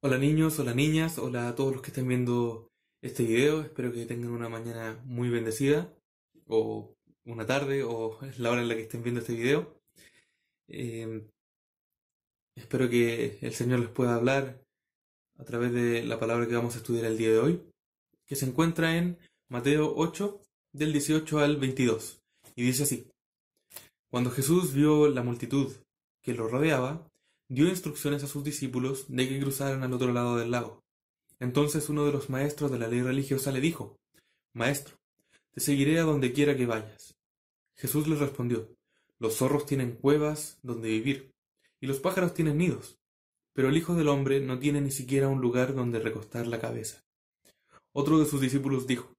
Hola niños, hola niñas, hola a todos los que estén viendo este video. Espero que tengan una mañana muy bendecida, o una tarde, o la hora en la que estén viendo este video. Eh, Espero que el Señor les pueda hablar a través de la palabra que vamos a estudiar el día de hoy, que se encuentra en Mateo 8, del 18 al 22. Y dice así: Cuando Jesús vio la multitud que lo rodeaba, dio instrucciones a sus discípulos de que cruzaran al otro lado del lago. Entonces uno de los maestros de la ley religiosa le dijo: Maestro, te seguiré a donde quiera que vayas. Jesús les respondió: Los zorros tienen cuevas donde vivir, y los pájaros tienen nidos, pero el Hijo del Hombre no tiene ni siquiera un lugar donde recostar la cabeza. Otro de sus discípulos dijo: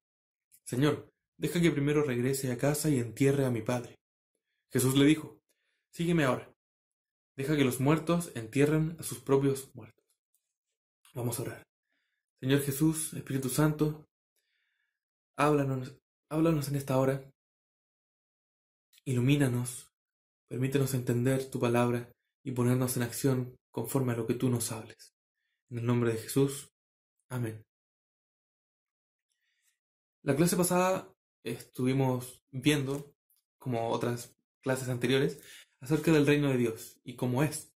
Señor, deja que primero regrese a casa y entierre a mi padre. Jesús le dijo: Sígueme ahora, deja que los muertos entierren a sus propios muertos. Vamos a orar. Señor Jesús, Espíritu Santo, háblanos, háblanos en esta hora. Ilumínanos, permítenos entender tu palabra y ponernos en acción conforme a lo que tú nos hables. En el nombre de Jesús, amén. La clase pasada estuvimos viendo, como otras clases anteriores, acerca del reino de Dios y cómo es.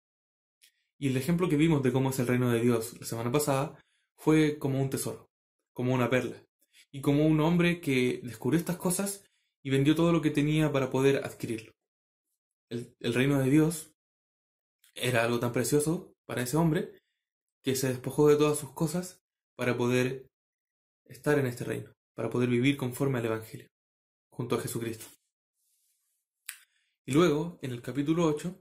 Y el ejemplo que vimos de cómo es el reino de Dios la semana pasada fue como un tesoro, como una perla, y como un hombre que descubrió estas cosas y vendió todo lo que tenía para poder adquirirlo. El reino de Dios era algo tan precioso para ese hombre que se despojó de todas sus cosas para poder estar en este reino, para poder vivir conforme al Evangelio, junto a Jesucristo. Y luego, en el capítulo 8,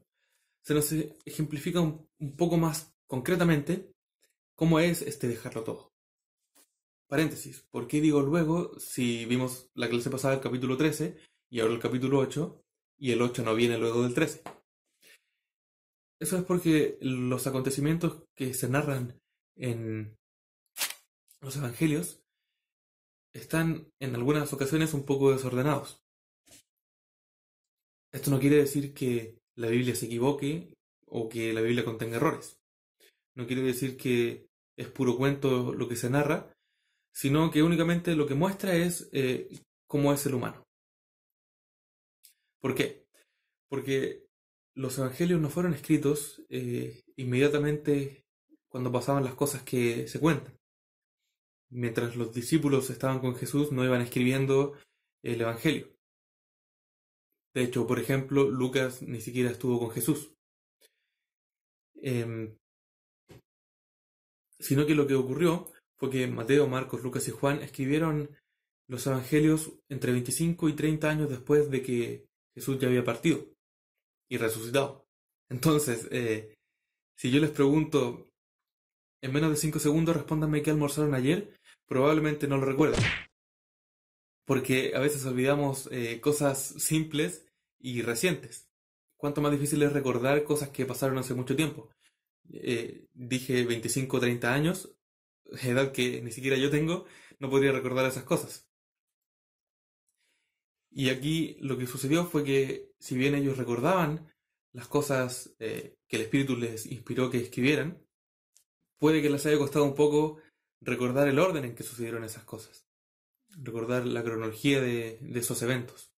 se nos ejemplifica un poco más concretamente cómo es este dejarlo todo. Paréntesis, ¿por qué digo luego si vimos la clase pasada el capítulo 13 y ahora el capítulo 8 y el 8 no viene luego del 13? Eso es porque los acontecimientos que se narran en los evangelios están en algunas ocasiones un poco desordenados. Esto no quiere decir que la Biblia se equivoque o que la Biblia contenga errores. No quiere decir que es puro cuento lo que se narra, sino que únicamente lo que muestra es cómo es el humano. ¿Por qué? Porque los evangelios no fueron escritos inmediatamente cuando pasaban las cosas que se cuentan. Mientras los discípulos estaban con Jesús, no iban escribiendo el evangelio. De hecho, por ejemplo, Lucas ni siquiera estuvo con Jesús. Sino que lo que ocurrió fue que Mateo, Marcos, Lucas y Juan escribieron los evangelios entre 25 y 30 años después de que Jesús ya había partido y resucitado. Entonces, si yo les pregunto, en menos de 5 segundos respóndanme qué almorzaron ayer, probablemente no lo recuerden. Porque a veces olvidamos cosas simples y recientes. ¿Cuánto más difícil es recordar cosas que pasaron hace mucho tiempo? Dije 25 o 30 años, edad que ni siquiera yo tengo, no podría recordar esas cosas. Y aquí lo que sucedió fue que, si bien ellos recordaban las cosas que el Espíritu les inspiró que escribieran, puede que les haya costado un poco recordar el orden en que sucedieron esas cosas, recordar la cronología de esos eventos.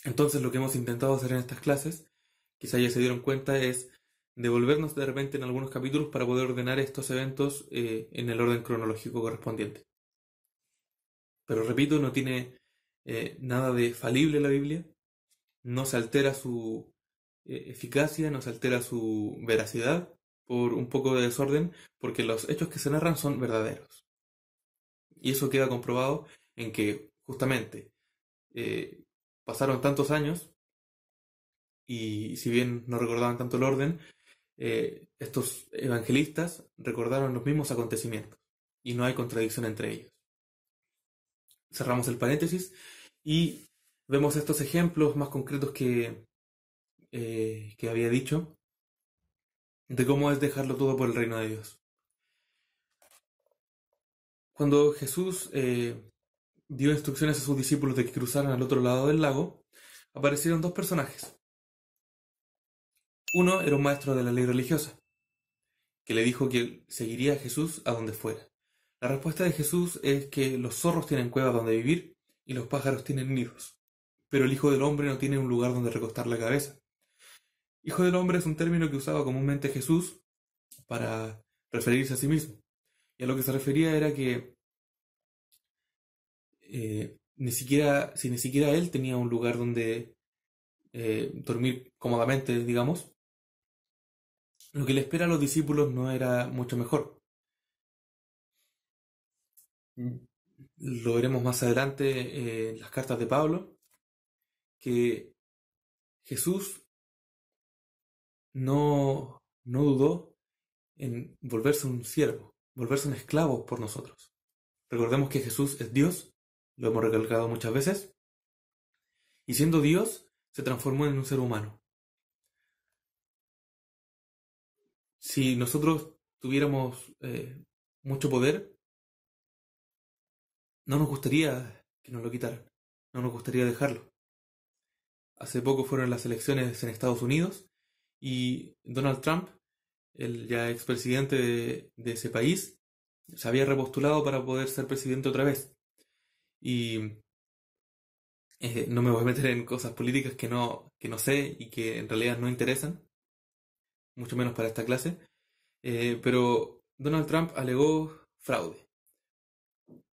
Entonces lo que hemos intentado hacer en estas clases, quizá ya se dieron cuenta, es devolvernos de repente en algunos capítulos para poder ordenar estos eventos en el orden cronológico correspondiente. Pero repito, no tiene nada de falible la Biblia, no se altera su eficacia, no se altera su veracidad por un poco de desorden, porque los hechos que se narran son verdaderos. Y eso queda comprobado en que justamente pasaron tantos años y si bien no recordaban tanto el orden, estos evangelistas recordaron los mismos acontecimientos y no hay contradicción entre ellos. Cerramos el paréntesis y vemos estos ejemplos más concretos que había dicho de cómo es dejarlo todo por el reino de Dios. Cuando Jesús dio instrucciones a sus discípulos de que cruzaran al otro lado del lago, aparecieron dos personajes. Uno era un maestro de la ley religiosa que le dijo que seguiría a Jesús a donde fuera. La respuesta de Jesús es que los zorros tienen cuevas donde vivir y los pájaros tienen nidos, pero el Hijo del Hombre no tiene un lugar donde recostar la cabeza. Hijo del Hombre es un término que usaba comúnmente Jesús para referirse a sí mismo. Y a lo que se refería era que ni siquiera él tenía un lugar donde dormir cómodamente, digamos, lo que le espera a los discípulos no era mucho mejor. Lo veremos más adelante en las cartas de Pablo, que Jesús no dudó en volverse un siervo, volverse un esclavo por nosotros. Recordemos que Jesús es Dios, lo hemos recalcado muchas veces, y siendo Dios se transformó en un ser humano. Si nosotros tuviéramos mucho poder, no nos gustaría que nos lo quitaran, no nos gustaría dejarlo. Hace poco fueron las elecciones en Estados Unidos y Donald Trump, el ya expresidente de ese país, se había repostulado para poder ser presidente otra vez. Y no me voy a meter en cosas políticas que no sé y que en realidad no interesan, mucho menos para esta clase. Pero Donald Trump alegó fraude.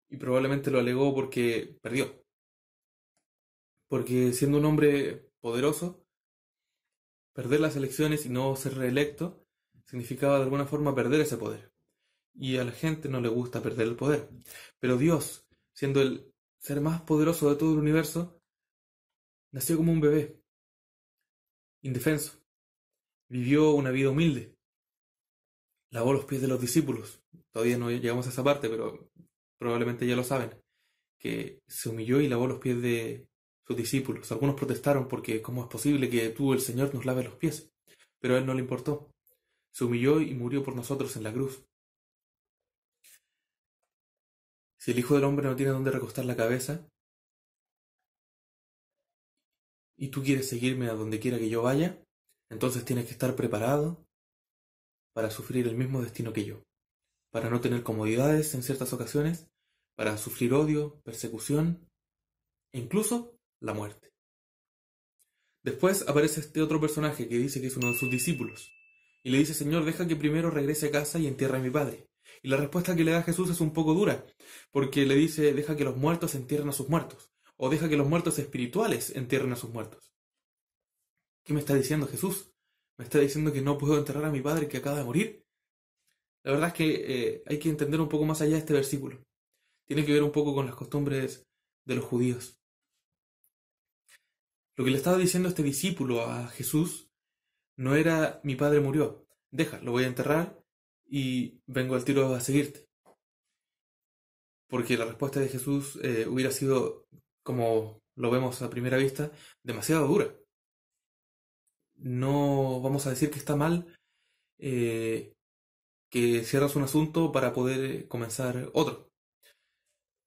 Y probablemente lo alegó porque perdió. Porque siendo un hombre poderoso, perder las elecciones y no ser reelecto significaba de alguna forma perder ese poder. Y a la gente no le gusta perder el poder. Pero Dios, siendo el ser más poderoso de todo el universo, nació como un bebé, indefenso. Vivió una vida humilde. Lavó los pies de los discípulos. Todavía no llegamos a esa parte, pero probablemente ya lo saben. Que se humilló y lavó los pies de sus discípulos. Algunos protestaron porque ¿cómo es posible que tú, el Señor, nos lave los pies? Pero a él no le importó. Se humilló y murió por nosotros en la cruz. Si el Hijo del Hombre no tiene dónde recostar la cabeza, y tú quieres seguirme a donde quiera que yo vaya, entonces tienes que estar preparado para sufrir el mismo destino que yo, para no tener comodidades en ciertas ocasiones, para sufrir odio, persecución e incluso la muerte. Después aparece este otro personaje que dice que es uno de sus discípulos y le dice: Señor, deja que primero regrese a casa y entierre a mi padre. Y la respuesta que le da Jesús es un poco dura, porque le dice: deja que los muertos entierren a sus muertos, o deja que los muertos espirituales entierren a sus muertos. ¿Qué me está diciendo Jesús? ¿Me está diciendo que no puedo enterrar a mi padre que acaba de morir? La verdad es que hay que entender un poco más allá de este versículo. Tiene que ver un poco con las costumbres de los judíos. Lo que le estaba diciendo este discípulo a Jesús no era: mi padre murió, deja, lo voy a enterrar y vengo al tiro a seguirte. Porque la respuesta de Jesús hubiera sido, como lo vemos a primera vista, demasiado dura. No vamos a decir que está mal que cierras un asunto para poder comenzar otro.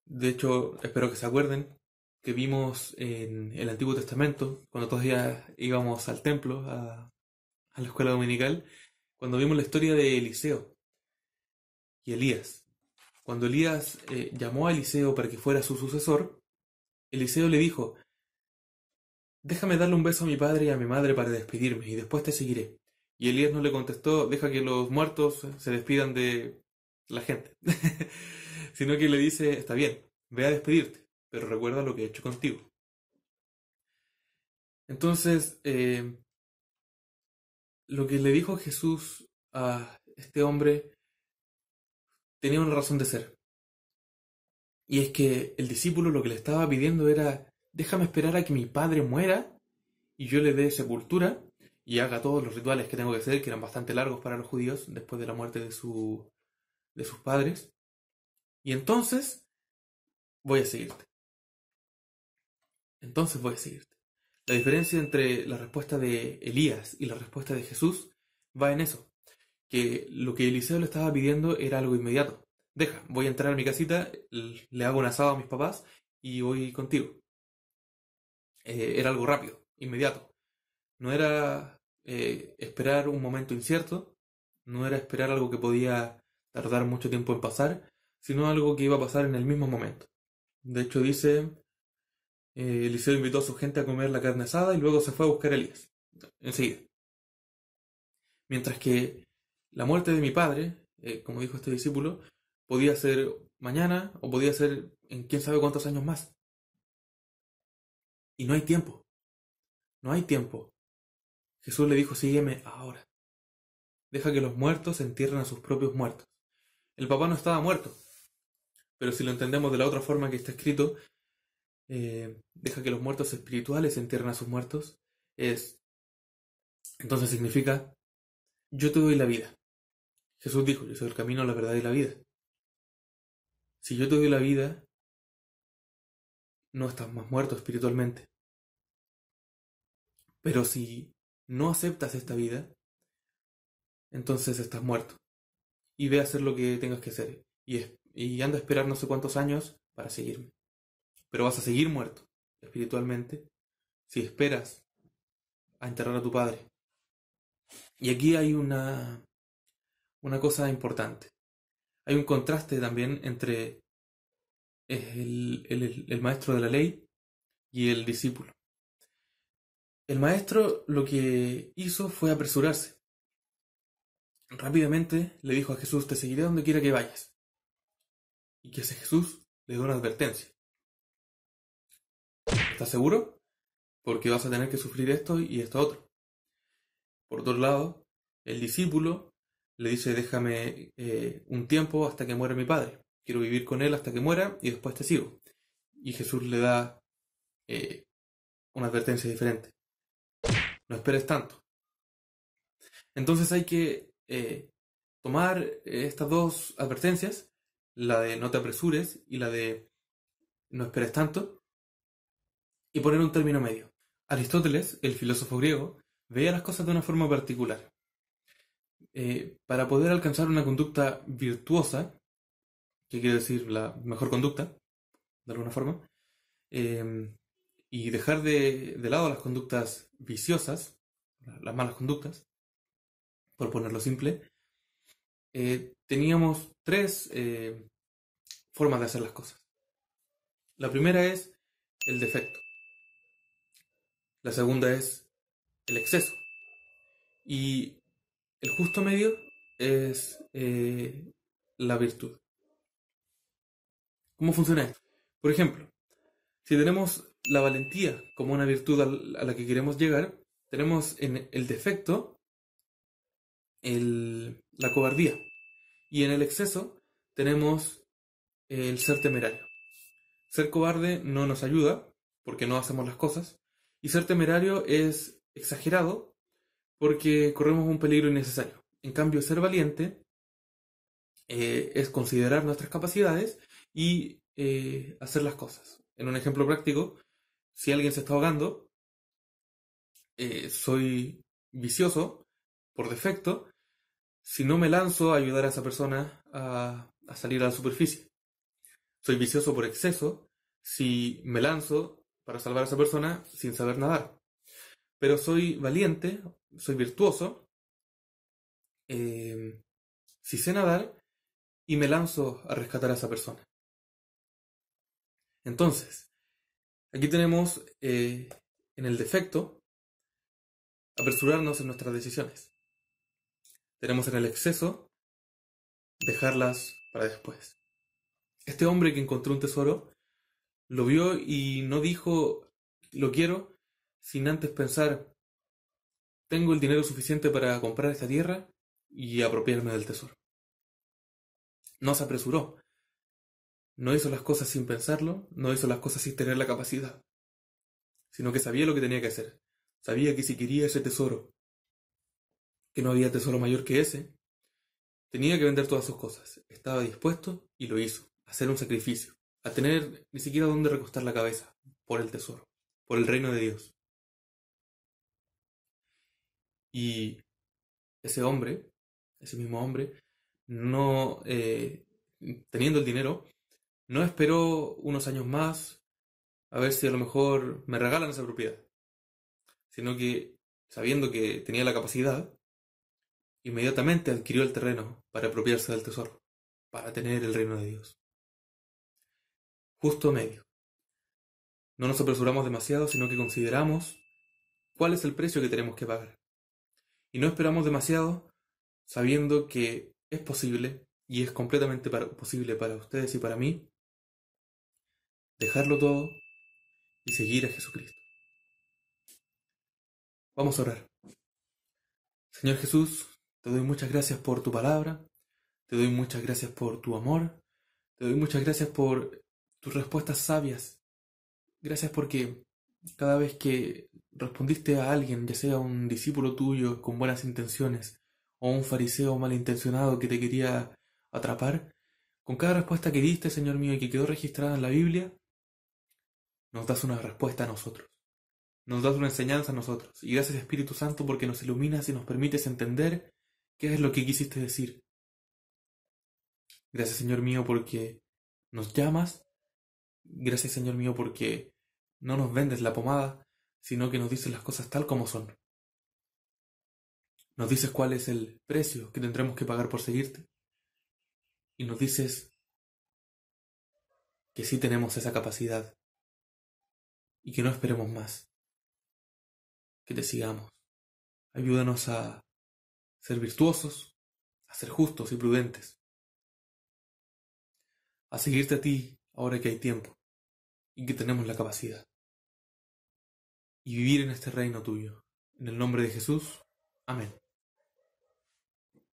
De hecho, espero que se acuerden que vimos en el Antiguo Testamento, cuando todavía íbamos al templo, a la escuela dominical, cuando vimos la historia de Eliseo y Elías. Cuando Elías llamó a Eliseo para que fuera su sucesor, Eliseo le dijo: déjame darle un beso a mi padre y a mi madre para despedirme, y después te seguiré. Y Elías no le contestó: deja que los muertos se despidan de la gente. Sino que le dice: está bien, ve a despedirte, pero recuerda lo que he hecho contigo. Entonces, lo que le dijo Jesús a este hombre tenía una razón de ser. Y es que el discípulo lo que le estaba pidiendo era: déjame esperar a que mi padre muera y yo le dé sepultura y haga todos los rituales que tengo que hacer, que eran bastante largos para los judíos después de la muerte de sus padres. Y entonces voy a seguirte. Entonces voy a seguirte. La diferencia entre la respuesta de Elías y la respuesta de Jesús va en eso, que lo que Eliseo le estaba pidiendo era algo inmediato. Deja, voy a entrar a mi casita, le hago un asado a mis papás y voy contigo. Era algo rápido, inmediato. No era esperar un momento incierto, No era esperar algo que podía tardar mucho tiempo en pasar, sino algo que iba a pasar en el mismo momento. De hecho dice, Eliseo invitó a su gente a comer la carne asada y luego se fue a buscar a Elías, enseguida. Mientras que la muerte de mi padre, como dijo este discípulo, podía ser mañana o podía ser en quién sabe cuántos años más. Y no hay tiempo. No hay tiempo. Jesús le dijo, sígueme ahora. Deja que los muertos entierren a sus propios muertos. El papá no estaba muerto, pero si lo entendemos de la otra forma que está escrito, deja que los muertos espirituales entierren a sus muertos, entonces significa, yo te doy la vida. Jesús dijo, yo soy el camino, la verdad y la vida. Si yo te doy la vida, no estás más muerto espiritualmente. Pero si no aceptas esta vida, entonces estás muerto. Y ve a hacer lo que tengas que hacer. Y anda a esperar no sé cuántos años para seguirme. Pero vas a seguir muerto espiritualmente si esperas a enterrar a tu padre. Y aquí hay una cosa importante. Hay un contraste también entre el maestro de la ley y el discípulo. El maestro lo que hizo fue apresurarse. Rápidamente le dijo a Jesús, te seguiré donde quiera que vayas. ¿Y qué hace Jesús? Le da una advertencia. ¿Estás seguro? Porque vas a tener que sufrir esto y esto otro. Por otro lado, el discípulo le dice, déjame un tiempo hasta que muera mi padre. Quiero vivir con él hasta que muera y después te sigo. Y Jesús le da una advertencia diferente. No esperes tanto. Entonces hay que tomar estas dos advertencias, la de no te apresures y la de no esperes tanto, y poner un término medio. Aristóteles, el filósofo griego, veía las cosas de una forma particular. Para poder alcanzar una conducta virtuosa, que quiere decir la mejor conducta, de alguna forma, y dejar de lado las conductas viciosas, las malas conductas, por ponerlo simple, teníamos tres formas de hacer las cosas. La primera es el defecto. La segunda es el exceso. Y el justo medio es la virtud. ¿Cómo funciona esto? Por ejemplo, si tenemos la valentía como una virtud a la que queremos llegar, tenemos en el defecto la cobardía. Y en el exceso tenemos el ser temerario. Ser cobarde no nos ayuda porque no hacemos las cosas. Y ser temerario es exagerado porque corremos un peligro innecesario. En cambio, ser valiente es considerar nuestras capacidades y hacer las cosas. En un ejemplo práctico, si alguien se está ahogando, soy vicioso por defecto si no me lanzo a ayudar a esa persona a salir a la superficie. Soy vicioso por exceso si me lanzo para salvar a esa persona sin saber nadar. Pero soy valiente, soy virtuoso, si sé nadar y me lanzo a rescatar a esa persona. Entonces, aquí tenemos en el defecto apresurarnos en nuestras decisiones. Tenemos en el exceso dejarlas para después. Este hombre que encontró un tesoro lo vio y no dijo lo quiero sin antes pensar tengo el dinero suficiente para comprar esta tierra y apropiarme del tesoro. No se apresuró. No hizo las cosas sin pensarlo, no hizo las cosas sin tener la capacidad, sino que sabía lo que tenía que hacer. Sabía que si quería ese tesoro, que no había tesoro mayor que ese, tenía que vender todas sus cosas. Estaba dispuesto y lo hizo, a hacer un sacrificio, a tener ni siquiera dónde recostar la cabeza por el tesoro, por el reino de Dios. Y ese hombre, ese mismo hombre, no teniendo el dinero, no esperó unos años más a ver si a lo mejor me regalan esa propiedad, sino que sabiendo que tenía la capacidad, inmediatamente adquirió el terreno para apropiarse del tesoro, para tener el reino de Dios. Justo medio. No nos apresuramos demasiado, sino que consideramos cuál es el precio que tenemos que pagar. Y no esperamos demasiado, sabiendo que es posible, y es completamente posible para ustedes y para mí, dejarlo todo y seguir a Jesucristo. Vamos a orar. Señor Jesús, te doy muchas gracias por tu palabra, te doy muchas gracias por tu amor, te doy muchas gracias por tus respuestas sabias. Gracias porque cada vez que respondiste a alguien, ya sea un discípulo tuyo con buenas intenciones o un fariseo malintencionado que te quería atrapar, con cada respuesta que diste, Señor mío, y que quedó registrada en la Biblia, nos das una respuesta a nosotros. Nos das una enseñanza a nosotros. Y gracias, Espíritu Santo, porque nos iluminas y nos permites entender qué es lo que quisiste decir. Gracias, Señor mío, porque nos llamas. Gracias, Señor mío, porque no nos vendes la pomada, sino que nos dices las cosas tal como son. Nos dices cuál es el precio que tendremos que pagar por seguirte. Y nos dices que sí tenemos esa capacidad y que no esperemos más, que te sigamos. Ayúdanos a ser virtuosos, a ser justos y prudentes, a seguirte a ti ahora que hay tiempo y que tenemos la capacidad. Y vivir en este reino tuyo. En el nombre de Jesús. Amén.